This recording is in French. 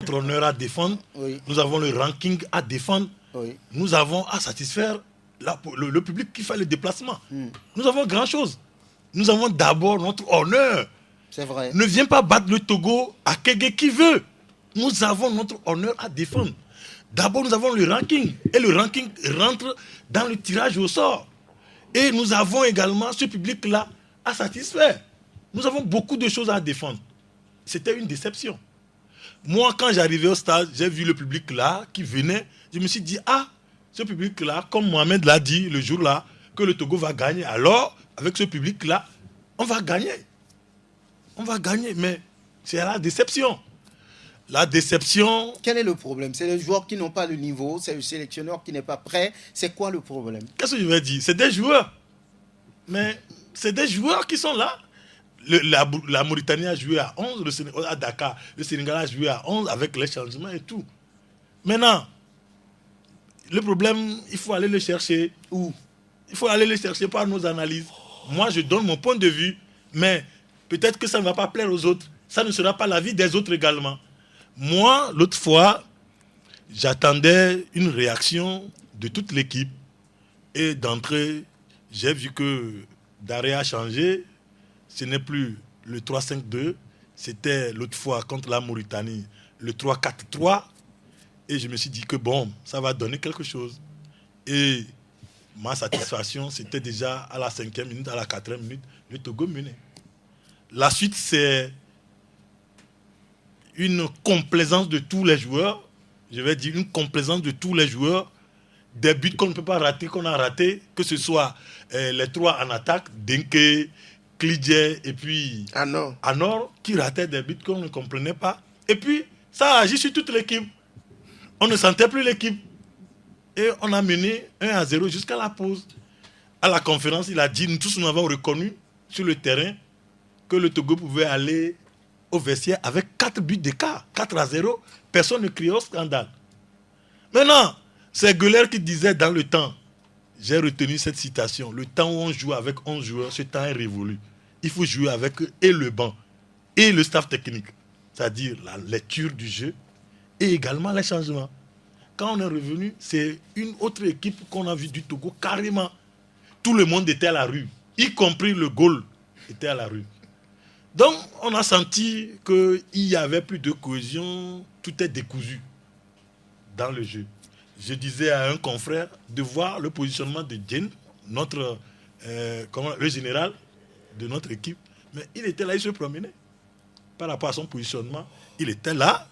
notre honneur à défendre, Oui. nous avons le ranking à défendre, Oui. nous avons à satisfaire le public qui fait le déplacement. Nous avons grand chose. Nous avons d'abord notre honneur. C'est vrai. Ne viens pas battre le Togo à Kégué qui veut. Nous avons notre honneur à défendre. D'abord, nous avons le ranking. Et le ranking rentre dans le tirage au sort. Et nous avons également ce public-là à satisfaire. Nous avons beaucoup de choses à défendre. C'était une déception. Moi, quand j'arrivais au stade, j'ai vu le public-là qui venait. Je me suis dit, ah, ce public-là, comme Mohamed l'a dit le jour-là, que le Togo va gagner. Alors, avec ce public-là, on va gagner. On va gagner, mais c'est la déception. La déception... Quel est le problème? C'est les joueurs qui n'ont pas le niveau, c'est le sélectionneur qui n'est pas prêt. C'est quoi le problème? Qu'est-ce que je vais dire? C'est des joueurs. Mais c'est des joueurs qui sont là. La Mauritanie a joué à 11, à Dakar. Le Sénégal a joué à 11 avec les changements et tout. Maintenant, le problème, il faut aller le chercher où? Il faut aller le chercher par nos analyses. Moi, je donne mon point de vue, mais peut-être que ça ne va pas plaire aux autres. Ça ne sera pas l'avis des autres également. Moi, l'autre fois, j'attendais une réaction de toute l'équipe. Et d'entrée, j'ai vu que Daré a changé. Ce n'est plus le 3-5-2. C'était l'autre fois contre la Mauritanie, le 3-4-3. Et je me suis dit que bon, ça va donner quelque chose. Et ma satisfaction, c'était déjà à la 5e minute, à la 4e minute, le Togo menait. La suite, c'est une complaisance de tous les joueurs. Je vais dire une complaisance de tous les joueurs. Des buts qu'on ne peut pas rater, qu'on a ratés, que ce soit les trois en attaque, Denke, Klidje et puis Anor, qui rataient des buts qu'on ne comprenait pas. Et puis, ça a agi sur toute l'équipe. On ne sentait plus l'équipe. Et on a mené 1-0 jusqu'à la pause. À la conférence, il a dit, nous tous nous avons reconnu sur le terrain que le Togo pouvait aller au vestiaire avec 4 buts d'écart. 4-0, personne ne criait au scandale. Maintenant, c'est Gueulaire qui disait dans le temps, j'ai retenu cette citation, le temps où on joue avec 11 joueurs, ce temps est révolu. Il faut jouer avec et le banc et le staff technique, c'est-à-dire la lecture du jeu et également les changements. Quand on est revenu, c'est une autre équipe qu'on a vue du Togo, carrément. Tout le monde était à la rue, y compris le goal était à la rue. Donc, on a senti qu'il n'y avait plus de cohésion, tout est décousu dans le jeu. Je disais à un confrère de voir le positionnement de Djen, le général de notre équipe, mais il était là, il se promenait. Par rapport à son positionnement, il était là,